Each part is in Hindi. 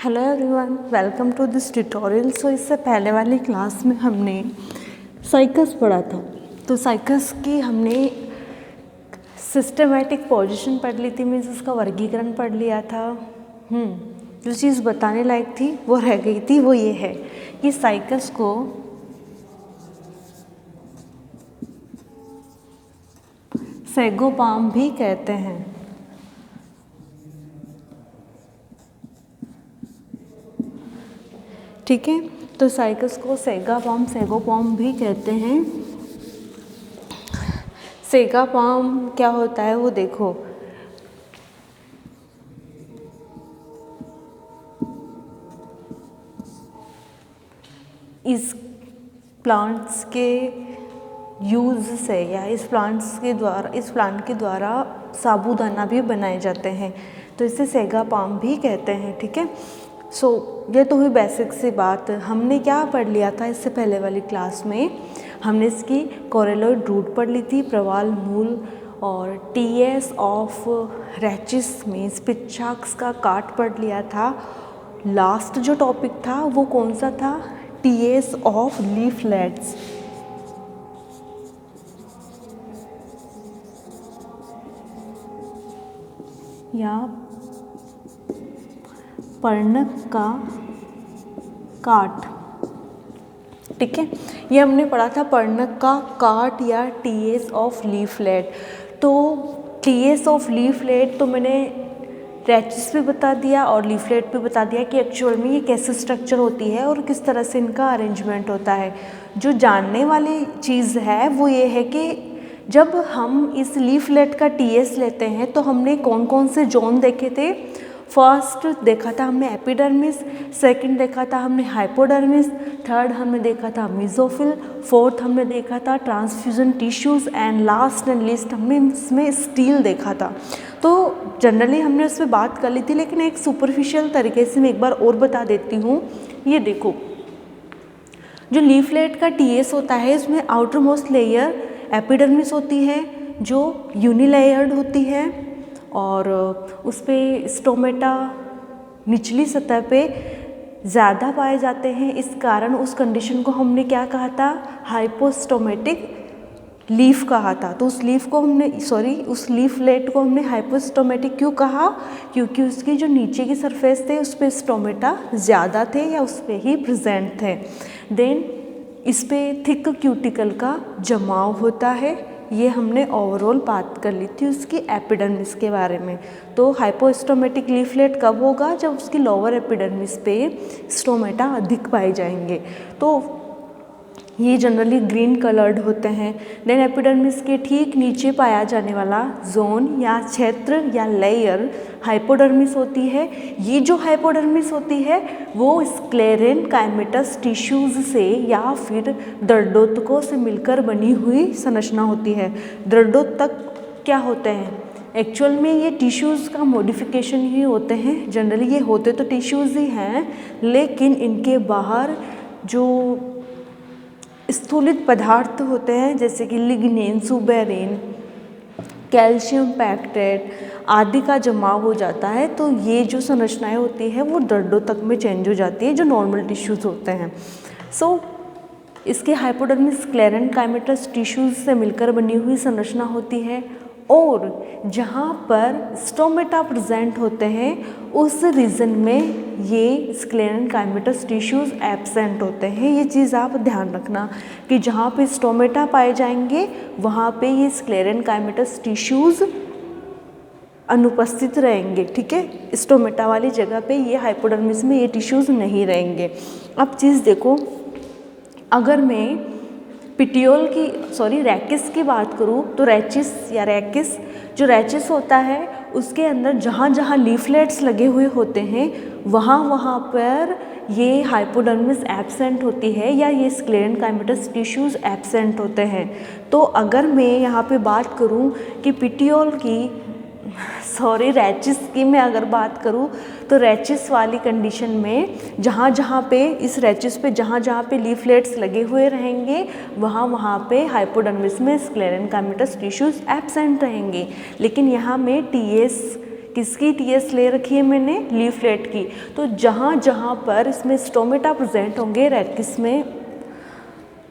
Hello everyone, welcome to this tutorial. So इससे पहले वाली क्लास में हमने साइकस पढ़ा था। तो साइकस की हमने सिस्टमेटिक पोजीशन पढ़ ली थी, मीन्स उसका वर्गीकरण पढ़ लिया था। जो चीज़ बताने लायक थी वो रह गई थी, वो ये है कि साइकस को सैगोपाम भी कहते हैं। ठीक है, तो साइकस को सैगोपाम भी कहते हैं। सैगोपाम क्या होता है वो देखो। इस प्लांट्स के यूज़ से या इस प्लांट के द्वारा साबूदाना भी बनाए जाते हैं, तो इसे सैगोपाम भी कहते हैं। ठीक है, सो ये तो हुई बेसिक सी बात। हमने क्या पढ़ लिया था इससे पहले वाली क्लास में? हमने इसकी कोरेलॉइड रूट पढ़ ली थी, प्रवाल मूल, और टीएस ऑफ रैचिस मीन्स पिच्चाक्स का काट पढ़ लिया था। लास्ट जो टॉपिक था वो कौन सा था? TS of leaflets. या पर्णक का काट। ठीक है, ये हमने पढ़ा था पर्णक का काट या टीएस ऑफ लीफलेट। तो टीएस ऑफ लीफलेट तो मैंने रैचिस पे बता दिया और लीफलेट पे बता दिया कि एक्चुअल में ये कैसे स्ट्रक्चर होती है और किस तरह से इनका अरेंजमेंट होता है। जो जानने वाली चीज़ है वो ये है कि जब हम इस लीफलेट का टीएस लेते हैं तो हमने कौन कौन से जोन देखे थे? फर्स्ट देखा था हमने एपिडर्मिस, सेकंड देखा था हमने हाइपोडर्मिस, थर्ड हमने देखा था मेसोफिल, फोर्थ हमने देखा था transfusion tissues, and last and least हमने इसमें स्टील देखा था। तो जनरली हमने उस पर बात कर ली थी, लेकिन एक सुपरफिशियल तरीके से मैं एक बार और बता देती हूँ। ये देखो, जो लीफलेट का टीएस होता है इसमें आउटर मोस्ट लेयर एपिडर्मिस होती है जो यूनिलेयर्ड होती है, और उस पर स्टोमेटा निचली सतह पे ज़्यादा पाए जाते हैं। इस कारण उस कंडीशन को हमने क्या कहा था? हाइपोस्टोमेटिक लीफ कहा था। तो उस लीफलेट को हमने हाइपोस्टोमेटिक क्यों कहा? क्योंकि उसकी जो नीचे की सरफेस थे उस पर स्टोमेटा ज़्यादा थे या उस पर ही प्रेजेंट थे। देन इस पर थिक क्यूटिकल का जमाव होता है। ये हमने ओवरऑल बात कर ली थी उसकी एपिडर्मिस के बारे में। तो हाइपोस्टोमेटिक लीफलेट कब होगा? जब उसकी लोअर एपिडर्मिस पे स्टोमेटा अधिक पाए जाएंगे। तो ये जनरली ग्रीन कलर्ड होते हैं। देन एपिडर्मिस के ठीक नीचे पाया जाने वाला जोन या क्षेत्र या लेयर हाइपोडर्मिस होती है। ये जो हाइपोडर्मिस होती है वो स्क्लेरेनकाइमेटस टिश्यूज़ से या फिर दर्दोतकों से मिलकर बनी हुई संरचना होती है। दर्दोतक क्या होते हैं? एक्चुअल में ये टिश्यूज़ का मॉडिफिकेशन ही होते हैं। जनरली ये होते तो टिश्यूज़ ही हैं, लेकिन इनके बाहर जो स्थूलित पदार्थ होते हैं जैसे कि लिग्निन, सुबेरिन, कैल्शियम पैक्टेट आदि का जमाव हो जाता है। तो ये जो संरचनाएं होती है वो दर्दों तक में चेंज हो जाती है जो नॉर्मल टिश्यूज़ होते हैं। सो इसके हाइपोडर्मिस स्क्लेरेनकाइमेटस टिश्यूज़ से मिलकर बनी हुई संरचना होती है, और जहाँ पर स्टोमेटा प्रेजेंट होते हैं उस रीजन में ये स्क्लेरेनकाइमेटस टिश्यूज़ एब्सेंट होते हैं। ये चीज़ आप ध्यान रखना कि जहाँ पे स्टोमेटा पाए जाएंगे वहाँ पे ये स्क्लेरेनकाइमेटस टिश्यूज़ अनुपस्थित रहेंगे। ठीक है, स्टोमेटा वाली जगह पे ये हाइपोडर्मिस में ये टिश्यूज़ नहीं रहेंगे। अब चीज़ देखो, अगर मैं रैकिस की बात करूँ तो जो रैचिस होता है उसके अंदर जहाँ जहाँ लीफलेट्स लगे हुए होते हैं वहाँ पर ये हाइपोडर्मिस एब्सेंट होती है या ये स्क्लेरेनकाइमेटस टिश्यूज़ एब्सेंट होते हैं। तो अगर मैं यहाँ पे बात करूँ कि रैचिस की मैं अगर बात करूँ तो रैचिस वाली कंडीशन में जहाँ जहाँ पे लीफलेट्स लगे हुए रहेंगे वहाँ पे हाइपोडर्मिस में स्क्लेरेनकाइमेटस टिश्यूज़ एब्सेंट रहेंगे। लेकिन यहाँ में टीएस किसकी टीएस ले रखी है मैंने, लीफलेट की। तो जहाँ जहाँ पर इसमें स्टोमेटा प्रेजेंट होंगे रेडिस में,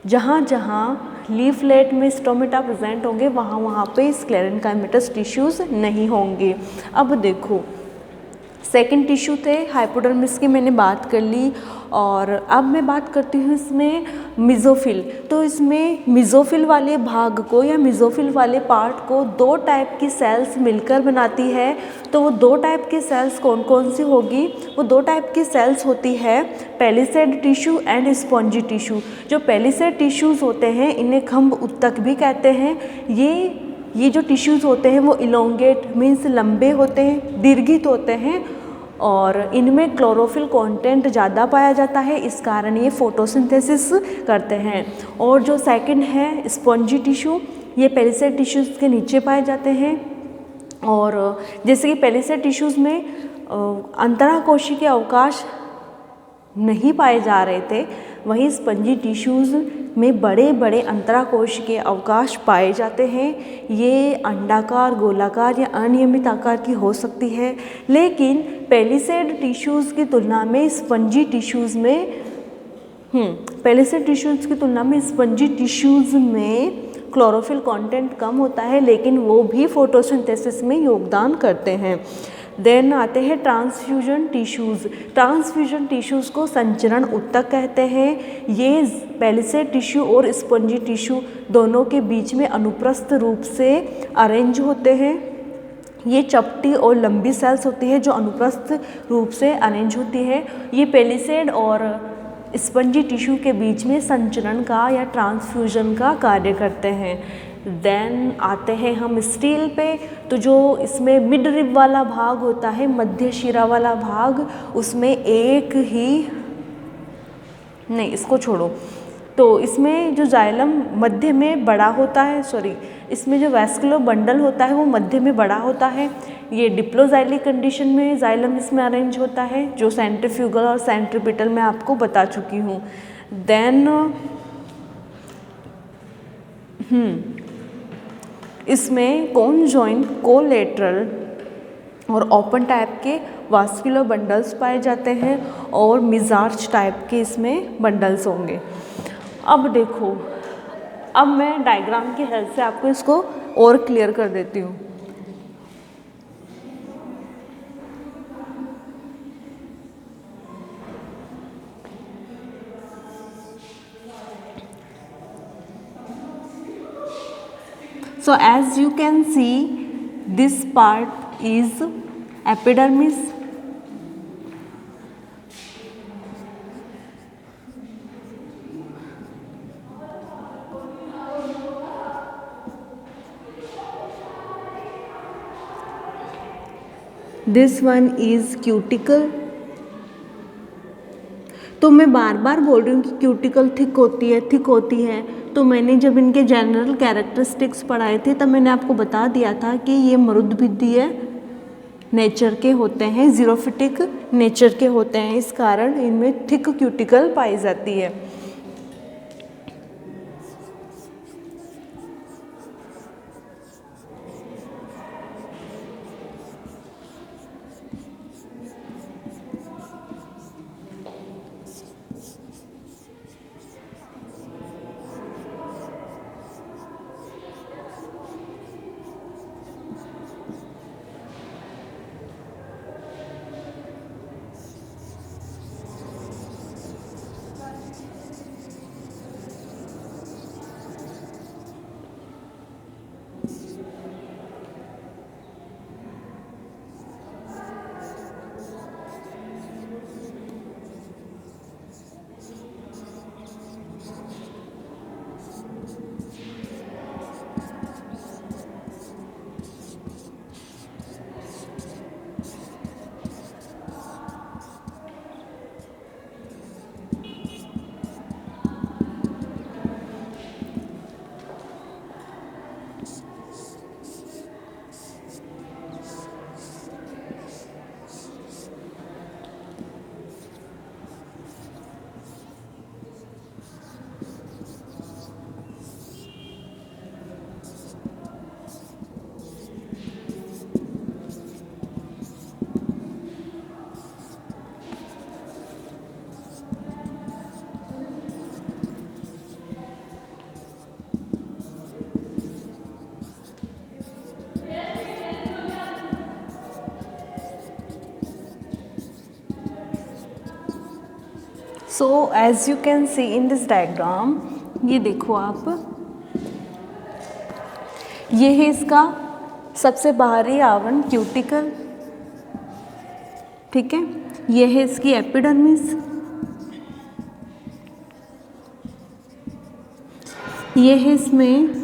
जहाँ जहाँ लीफलेट में स्टोमेटा प्रेजेंट होंगे वहाँ वहाँ पे स्क्लेरेंकाइमेटस टिश्यूज़ नहीं होंगे। अब देखो सेकंड टिश्यू थे हाइपोडर्मिस की, मैंने बात कर ली। और अब मैं बात करती हूँ इसमें मिज़ोफिल। तो इसमें मिज़ोफिल वाले भाग को या मिज़ोफिल वाले पार्ट को दो टाइप की सेल्स मिलकर बनाती है। तो वो दो टाइप की सेल्स कौन कौन सी होगी, वो दो टाइप की सेल्स होती है palisade tissue and spongy tissue. जो पेलिसेड टिश्यूज़ होते हैं इन्हें खंभ उत्तक भी कहते हैं। ये जो टिश्यूज़ होते हैं वो इलोंगेट मीन्स लंबे होते हैं, दीर्घित होते हैं और इनमें क्लोरोफिल कंटेंट ज़्यादा पाया जाता है, इस कारण ये फोटोसिंथेसिस करते हैं। और जो सेकंड है स्पॉन्जी टिश्यू, ये पेलिसेड टिश्यूज़ के नीचे पाए जाते हैं। और जैसे कि पेलिसेड टिश्यूज़ में अंतराकोशिकीय अवकाश नहीं पाए जा रहे थे, वहीं स्पंजी टिश्यूज़ में बड़े बड़े अंतराकोशिकीय अवकाश पाए जाते हैं। ये अंडाकार, गोलाकार या अनियमित आकार की हो सकती है। लेकिन पेलिसेड टिश्यूज़ की तुलना में स्पंजी टिश्यूज़ में पेलिसेड टिश्यूज़ की तुलना में स्पंजी टिश्यूज़ में क्लोरोफिल कंटेंट कम होता है, लेकिन वो भी फोटोसिंथेसिस में योगदान करते हैं। देन आते हैं ट्रांसफ्यूजन टिश्यूज़। ट्रांसफ्यूजन टिश्यूज़ को संचरण उत्तक कहते हैं। ये पेलिसेड टिश्यू और स्पंजी टिश्यू दोनों के बीच में अनुप्रस्थ रूप से अरेंज होते हैं। ये चपटी और लंबी सेल्स होती है जो अनुप्रस्थ रूप से अरेंज होती है। ये पेलिसेड और स्पंजी टिश्यू के बीच में संचरण का या ट्रांसफ्यूजन का कार्य करते हैं। देन आते हैं हम स्टील पे। तो जो इसमें मिड रिब वाला भाग होता है, मध्य शिरा वाला भाग, उसमें एक ही नहीं, इसको छोड़ो। तो इसमें जो जाइलम मध्य में बड़ा होता है, इसमें जो वैस्कुलर बंडल होता है वो मध्य में बड़ा होता है। ये डिप्लोजाइली कंडीशन में जाइलम इसमें अरेंज होता है, जो सेंट्रीफ्यूगल और सेंट्रीपिटल में आपको बता चुकी हूँ। देन इसमें कॉन्जॉइंट, कोलेटरल और ओपन टाइप के वास्कुलर बंडल्स पाए जाते हैं और मिजार्च टाइप के इसमें बंडल्स होंगे। अब देखो, अब मैं डायग्राम की हेल्प से आपको इसको और क्लियर कर देती हूँ। So as you can see, this part is epidermis. This one is cuticle. तो मैं बार बार बोल रही हूँ कि क्यूटिकल थिक होती है। तो मैंने जब इनके जनरल कैरेक्टरिस्टिक्स पढ़ाए थे तब मैंने आपको बता दिया था कि ये मरुद्भिदीय नेचर के होते हैं, जीरोफिटिक नेचर के होते हैं, इस कारण इनमें थिक क्यूटिकल पाई जाती है। So as you can see in this diagram, ये देखो आप, ये है इसका सबसे बाहरी आवरण क्यूटिकल, ठीक है। ये है इसकी एपिडर्मिस, ये है इसमें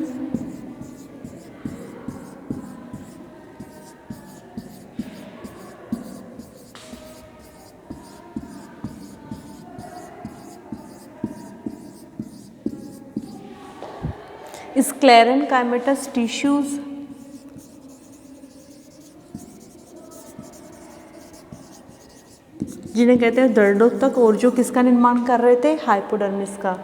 स्क्लेरेनकाइमेटस टिश्यूज, जिन्हें कहते हैं दर्दोत्तक, और जो किसका निर्माण कर रहे थे, हाइपोडर्मिस का।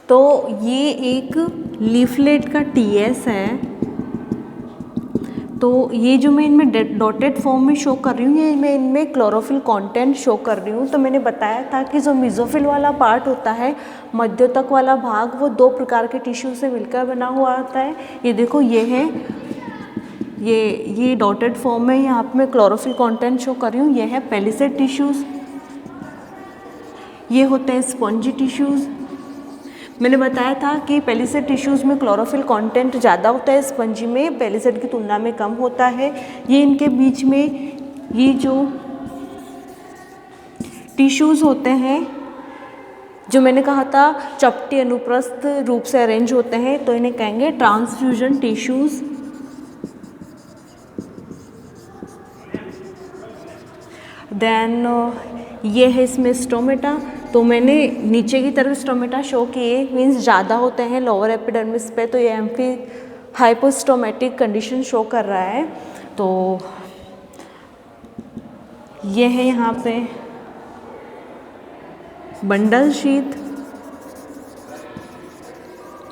तो ये एक लीफलेट का टीएस है। तो ये जो मैं इनमें डॉटेड फॉर्म में शो कर रही हूँ, ये मैं इनमें क्लोरोफिल कंटेंट शो कर रही हूँ। तो मैंने बताया था कि जो मेसोफिल वाला पार्ट होता है, मध्योतक वाला भाग, वो दो प्रकार के टिश्यू से मिलकर बना हुआ होता है। ये देखो, ये है, ये डॉटेड फॉर्म में यहाँ पे मैं क्लोरोफिल कंटेंट शो कर रही हूँ। ये है पेलिसेड टिश्यूज़, ये होते हैं स्पॉन्जी टिश्यूज़। मैंने बताया था कि पेलिसेड टिश्यूज़ में क्लोरोफिल कंटेंट ज़्यादा होता है, स्पंजी में पेलिसेड की तुलना में कम होता है। ये इनके बीच में ये जो टिश्यूज़ होते हैं, जो मैंने कहा था चपटी अनुप्रस्थ रूप से अरेंज होते हैं, तो इन्हें कहेंगे ट्रांसफ्यूजन टिश्यूज़। देन ये है इसमें स्टोमेटा। तो मैंने नीचे की तरफ स्टोमेटा शो किए, मीन्स ज़्यादा होते हैं लोअर एपिडर्मिस पे, तो ये एम्फी हाइपोस्टोमेटिक कंडीशन शो कर रहा है। तो ये है यहाँ पे बंडल शीथ,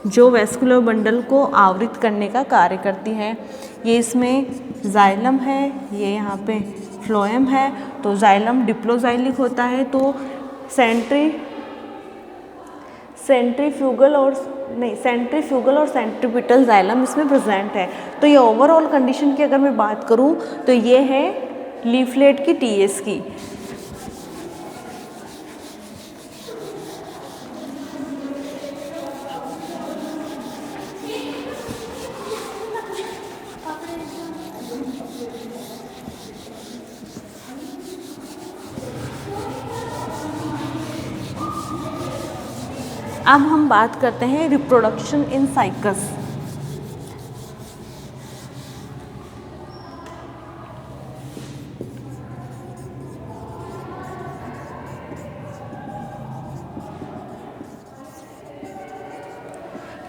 जो वेस्कुलर बंडल को आवृत करने का कार्य करती है। ये इसमें जाइलम है, ये यहाँ पे फ्लोएम है। तो जाइलम डिप्लोजाइलिक होता है, तो सेंट्रीफ्यूगल और सेंट्रीपिटल जाइलम इसमें प्रेजेंट है। तो ये ओवरऑल कंडीशन की अगर मैं बात करूँ तो ये है लीफलेट की टीएस की। अब हम बात करते हैं रिप्रोडक्शन इन साइकस।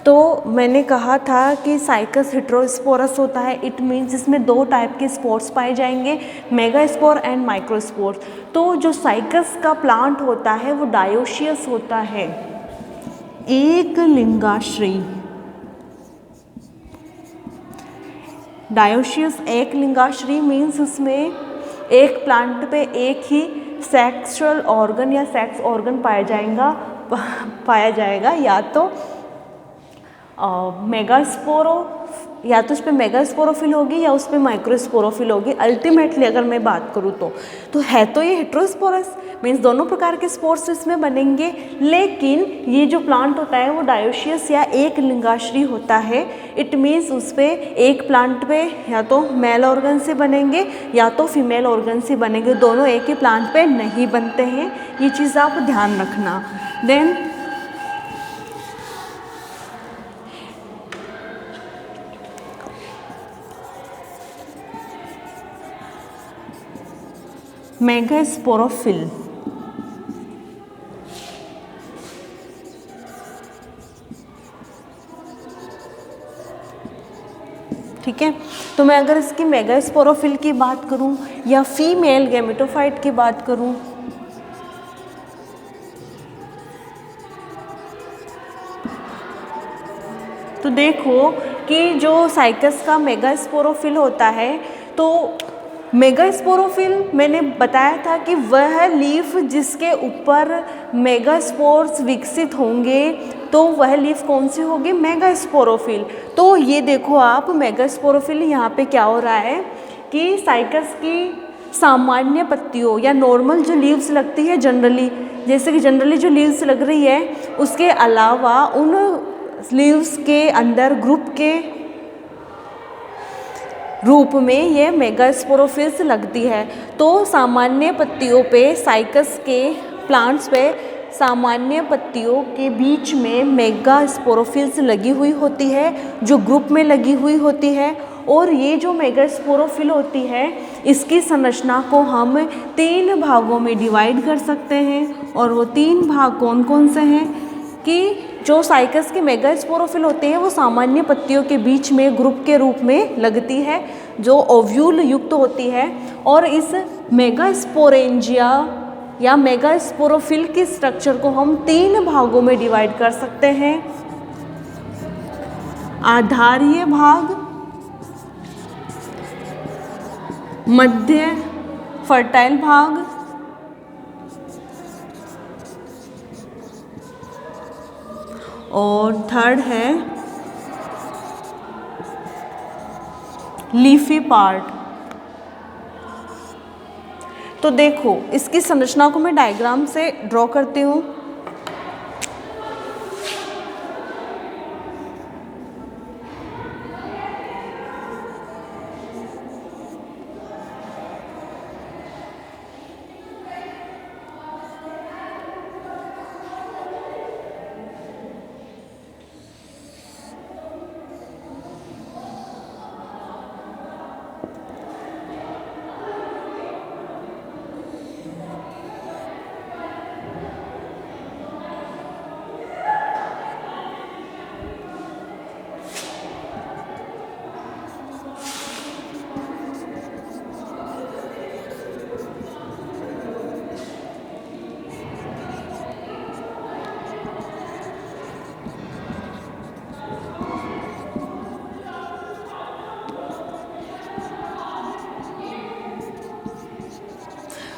तो मैंने कहा था कि साइकस हेटेरोस्पोरस होता है। इट मीन्स इसमें दो टाइप के स्पोर्स पाए जाएंगे, मेगास्पोर एंड माइक्रोस्पोर। तो जो साइकस का प्लांट होता है वो डायोशियस होता है, एक लिंगाश्री। डायोशियस एक लिंगाश्री मीन्स उसमें एक प्लांट पे एक ही सेक्सुअल ऑर्गन या सेक्स ऑर्गन पाया जाएगा, या तो मेगास्पोरो, या तो उस पर मेगास्पोरोफिल होगी या उस पर माइक्रोस्पोरोफिल होगी। अल्टीमेटली अगर मैं बात करूँ तो है तो ये हेटेरोस्पोरस, मीन्स दोनों प्रकार के स्पोर्स इसमें बनेंगे। लेकिन ये जो प्लांट होता है वो डायोशियस या एक लिंगाश्री होता है। इट मीन्स उस पर एक प्लांट पे या तो मेल ऑर्गन से बनेंगे या तो फीमेल ऑर्गन से बनेंगे, दोनों एक ही प्लांट पे नहीं बनते हैं। ये चीज़ आप ध्यान रखना। Then megasporophyll. ठीक है, तो मैं अगर इसकी मेगास्पोरोफिल की बात करूं या फीमेल गैमेटोफाइट की बात करूं, तो देखो कि जो साइकस का मेगास्पोरोफिल होता है, तो मेगास्पोरोफिल मैंने बताया था कि वह लीफ जिसके ऊपर मेगास्पोर्स विकसित होंगे, तो वह लीफ कौन सी होगी, मेगास्पोरोफिल। तो ये देखो आप मेगास्पोरोफिल यहाँ पे क्या हो रहा है कि साइकस की सामान्य पत्तियों या नॉर्मल जो लीव्स लगती है जनरली, जैसे कि जनरली जो लीव्स लग रही है, उसके अलावा उन लीव्स के अंदर ग्रुप के रूप में ये मेगास्पोरोफिल्स लगती है। तो सामान्य पत्तियों पे साइकस के प्लांट्स पे सामान्य पत्तियों के बीच में मेगास्पोरोफिल्स लगी हुई होती है, जो ग्रुप में लगी हुई होती है। और ये जो मेगास्पोरोफिल होती है, इसकी संरचना को हम 3 भागों में डिवाइड कर सकते हैं। और वो 3 भाग कौन कौन से हैं कि जो साइकस के मेगास्पोरोफिल होते हैं वो सामान्य पत्तियों के बीच में ग्रुप के रूप में लगती है, जो ओव्यूल युक्त होती है। और इस मेगास्पोरेंजिया या मेगास्पोरोफिल की स्ट्रक्चर को हम 3 भागों में डिवाइड कर सकते हैं। आधारीय भाग, मध्य फर्टाइल भाग और थर्ड है लीफी पार्ट। तो देखो इसकी संरचना को मैं डायग्राम से ड्रॉ करती हूँ।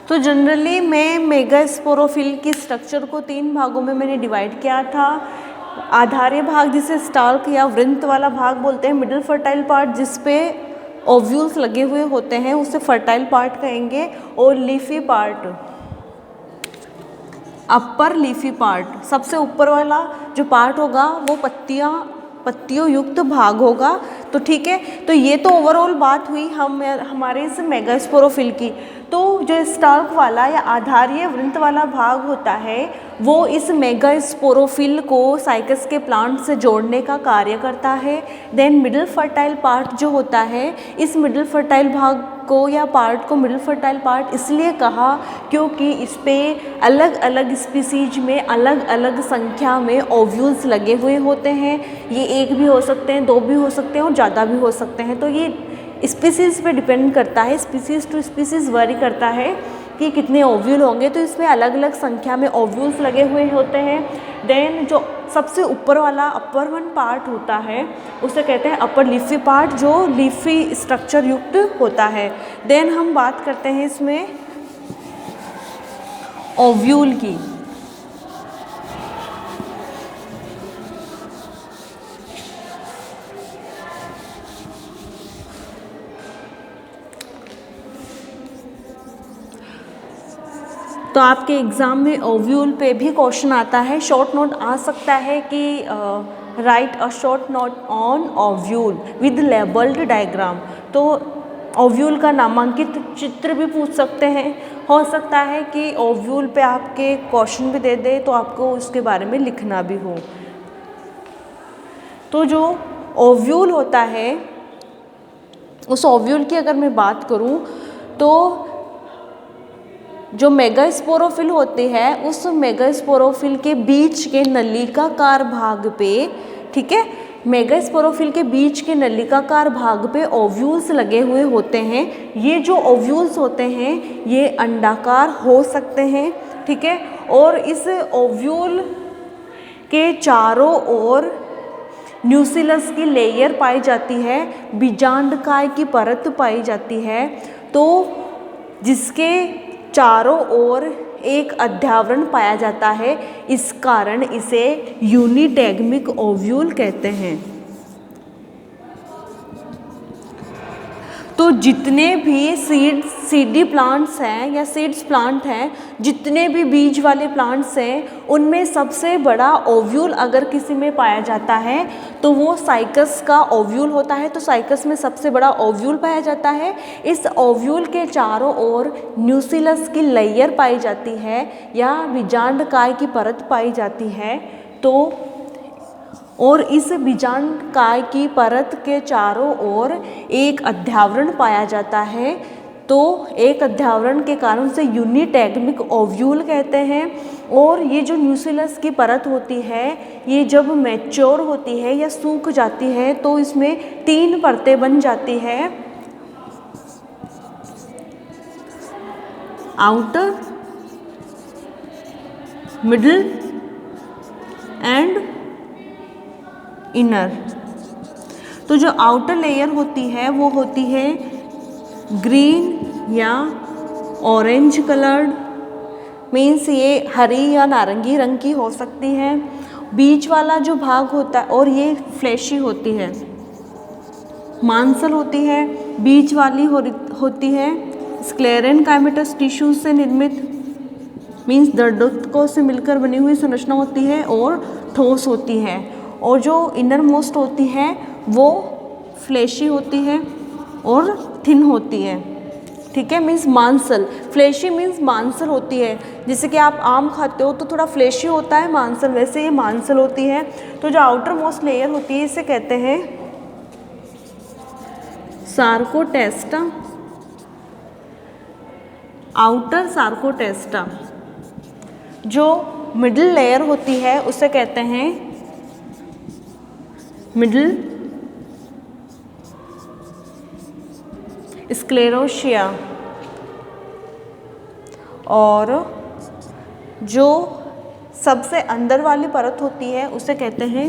तो जनरली मैं मेगास्पोरोफिल की स्ट्रक्चर को 3 भागों में मैंने डिवाइड किया था। आधारीय भाग जिसे स्टाल्क या वृंत वाला भाग बोलते हैं, मिडिल फर्टाइल पार्ट जिस पे ओव्यूल्स लगे हुए होते हैं उसे फर्टाइल पार्ट कहेंगे, और लीफी पार्ट, अपर लीफी पार्ट, सबसे ऊपर वाला जो पार्ट होगा वो पत्तियों युक्त भाग होगा। तो ठीक है, तो ये तो ओवरऑल बात हुई हमारे इस मेगास्पोरोफिल की। तो जो स्टाल्क वाला या आधारीय वृंत वाला भाग होता है वो इस मेगास्पोरोफिल को साइकस के प्लांट से जोड़ने का कार्य करता है। देन मिडिल फर्टाइल पार्ट जो होता है, इस मिडिल फर्टाइल भाग को या पार्ट को मिडिल फर्टाइल पार्ट इसलिए कहा क्योंकि इस पे अलग अलग स्पीसीज में अलग अलग संख्या में ओव्यूल्स लगे हुए होते हैं। ये 1 भी हो सकते हैं, 2 भी हो सकते हैं और ज़्यादा भी हो सकते हैं। तो ये स्पीसीज़ पे डिपेंड करता है, स्पीसीज़ टू स्पीसीज़ वरी करता है कि कितने ओव्यूल होंगे। तो इसमें अलग अलग संख्या में ओव्यूल्स लगे हुए होते हैं। देन जो सबसे ऊपर वाला अपर वन पार्ट होता है उसे कहते हैं अपर लीफी पार्ट, जो लीफी स्ट्रक्चर युक्त होता है। देन हम बात करते हैं इसमें ओव्यूल की। तो आपके एग्ज़ाम में ओव्यूल पे भी क्वेश्चन आता है, शॉर्ट नोट आ सकता है कि right a short note on ovule with labelled diagram. तो ओव्यूल का नामांकित चित्र भी पूछ सकते हैं। हो सकता है कि ओव्यूल पे आपके क्वेश्चन भी दे दे तो आपको उसके बारे में लिखना भी हो। तो जो ओव्यूल होता है, उस ओव्यूल की अगर मैं बात करूं तो जो मेगास्पोरोफिल होते हैं उस मेगास्पोरोफिल के बीच के नलिकाकार भाग पे, ठीक है, मेगास्पोरोफिल के बीच के नलिकाकार भाग पे ओव्यूल्स लगे हुए होते हैं। ये जो ओव्यूल्स होते हैं ये अंडाकार हो सकते हैं, ठीक है, और इस ओव्यूल के चारों ओर न्यूसिलस की लेयर पाई जाती है, बीजांडकाय की परत पाई जाती है, तो जिसके चारों ओर एक अध्यावरण पाया जाता है, इस कारण इसे यूनिटैगमिक ओव्यूल कहते हैं। तो जितने भी सीडी प्लांट्स हैं या सीड्स प्लांट हैं, जितने भी बीज वाले प्लांट्स हैं, उनमें सबसे बड़ा ओव्यूल अगर किसी में पाया जाता है तो वो साइकस का ओव्यूल होता है। तो साइकस में सबसे बड़ा ओव्यूल पाया जाता है। इस ओव्यूल के चारों ओर न्यूसिलस की लेयर पाई जाती है या बीजांडकाय की परत पाई जाती है। तो और इस बीजांडकाय की परत के चारों ओर एक अध्यावरण पाया जाता है। तो एक अध्यावरण के कारण से यूनिटैगमिक ओव्यूल कहते हैं। और ये जो न्यूसिलस की परत होती है ये जब मैच्योर होती है या सूख जाती है तो इसमें 3 परतें बन जाती है, आउटर, मिडल एंड इनर। तो जो आउटर लेयर होती है वो होती है ग्रीन या ऑरेंज कलर्ड, मीन्स ये हरी या नारंगी रंग की हो सकती है। बीच वाला जो भाग होता है और ये फ्लैशी होती है, मांसल होती है। बीच वाली होती है स्क्लेरेनकाइमेटस टिश्यूज से निर्मित, मीन्स दर्दकों से मिलकर बनी हुई संरचना होती है और ठोस होती है। और जो इनर मोस्ट होती है वो फ्लैशी होती है और थिन होती है, ठीक है, मीन्स मांसल। फ्लैशी मीन्स मांसल होती है, जैसे कि आप आम खाते हो तो थोड़ा फ्लैशी होता है मांसल, वैसे ये मांसल होती है। तो जो आउटर मोस्ट लेयर होती है इसे कहते हैं सार्कोटेस्टा, आउटर सार्कोटेस्टा। जो मिडिल लेयर होती है उसे कहते हैं मिडिल स्क्लेरोशिया। और जो सबसे अंदर वाली परत होती है उसे कहते हैं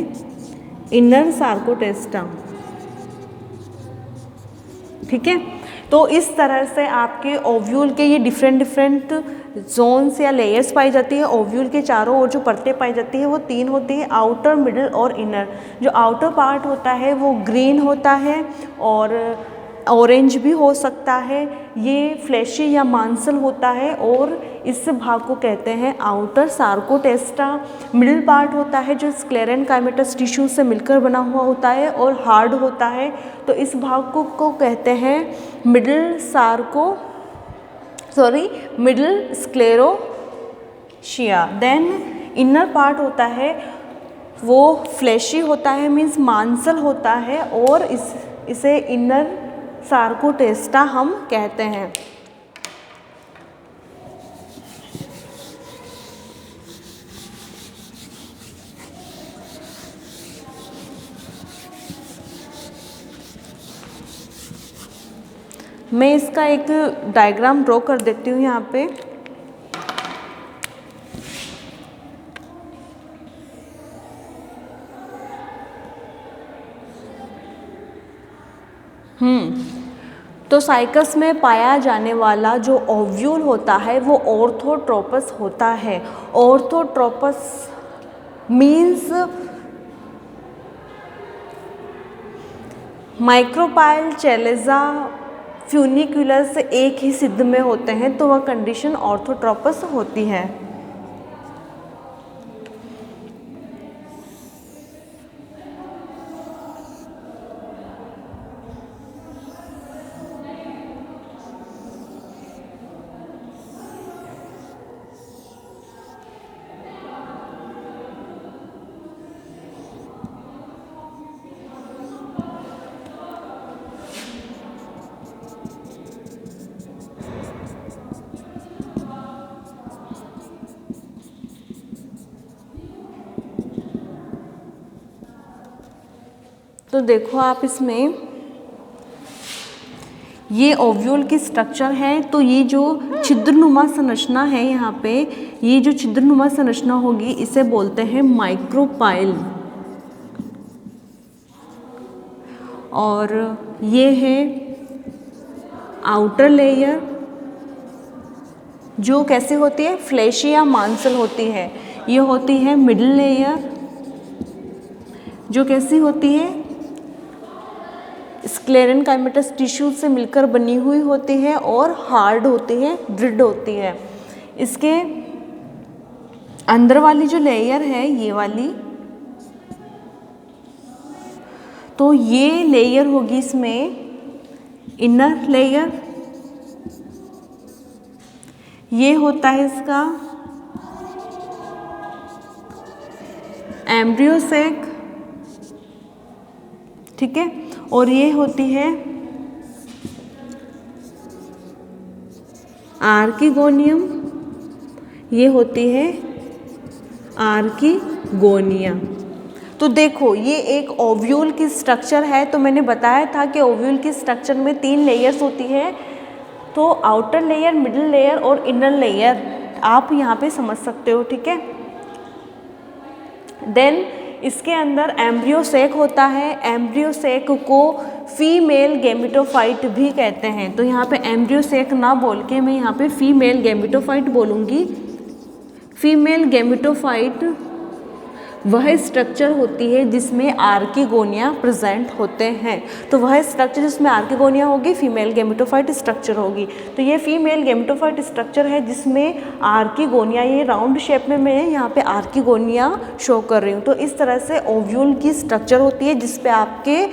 इनर सार्कोटेस्टा, ठीक है। तो इस तरह से आपके ओव्यूल के ये डिफरेंट जोन्स या लेयर्स पाई जाती है। ओव्यूल के चारों ओर जो परतें पाई जाती है वो 3 होती है, आउटर, मिडिल और इनर। जो आउटर पार्ट होता है वो ग्रीन होता है और ऑरेंज भी हो सकता है, ये फ्लैशी या मांसल होता है और इस भाग को कहते हैं आउटर सार्कोटेस्टा। मिडिल पार्ट होता है जो स्क्लेरेनकाइमेटस टिश्यू से मिलकर बना हुआ होता है और हार्ड होता है, तो इस भाग को कहते हैं middle sclerotia. Then inner part होता है वो फ्लैशी होता है, मीन्स मांसल होता है और इसे इनर सार्कोटेस्टा हम कहते हैं। मैं इसका एक डायग्राम ड्रॉ कर देती हूँ यहाँ पे। तो साइकस में पाया जाने वाला जो ओव्यूल होता है वो ऑर्थोट्रोपस होता है। ऑर्थोट्रोपस मीन्स माइक्रोपाइल, चैलेजा, फ्यूनिकुलस एक ही सिद्ध में होते हैं, तो वह कंडीशन ऑर्थोट्रोपस होती है। तो देखो आप इसमें ये ओव्यूल की स्ट्रक्चर है, तो ये जो छिद्रनुमा संरचना है यहाँ पे, ये जो छिद्रनुमा संरचना होगी इसे बोलते हैं माइक्रोपाइल। और ये है आउटर लेयर, जो कैसे होती है, फ्लैशी या मांसल होती है। ये होती है मिडिल लेयर, जो कैसी होती है, स्क्लेरेनकाइमेटस टिश्यू से मिलकर बनी हुई होती है और हार्ड होती है, दृढ़ होती है। इसके अंदर वाली जो लेयर है ये वाली, तो ये लेयर होगी इसमें इनर लेयर। ये होता है इसका एम्ब्रियो सैक, ठीक है। और ये होती है आर्किगोनियम, ये होती है आर्किगोनिया। तो देखो ये एक ओव्यूल की स्ट्रक्चर है। तो मैंने बताया था कि ओव्यूल की स्ट्रक्चर में 3 लेयर्स होती है, तो आउटर लेयर, मिडिल लेयर और इनर लेयर आप यहाँ पे समझ सकते हो, ठीक है। देन इसके अंदर एम्ब्रियो सैक होता है। एम्ब्रियो सैक को फीमेल गैमेटोफाइट भी कहते हैं। तो यहाँ पे एम्ब्रियो सैक ना बोल के मैं यहाँ पे फीमेल गैमेटोफाइट बोलूँगी। फीमेल गैमेटोफाइट वह स्ट्रक्चर होती है जिसमें आर्किगोनिया प्रेजेंट होते हैं। तो वह स्ट्रक्चर जिसमें आर्किगोनिया होगी फीमेल गैमेटोफाइट स्ट्रक्चर होगी। तो ये फीमेल गैमेटोफाइट स्ट्रक्चर है जिसमें आर्किगोनिया, ये राउंड शेप में मैं यहाँ पे आर्किगोनिया शो कर रही हूँ। तो इस तरह से ओव्यूल की स्ट्रक्चर होती है जिस पे आपके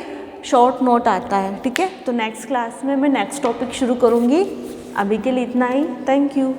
शॉर्ट नोट आता है, ठीक है। तो नेक्स्ट क्लास में मैं नेक्स्ट टॉपिक शुरू करूँगी। अभी के लिए इतना ही। Thank you.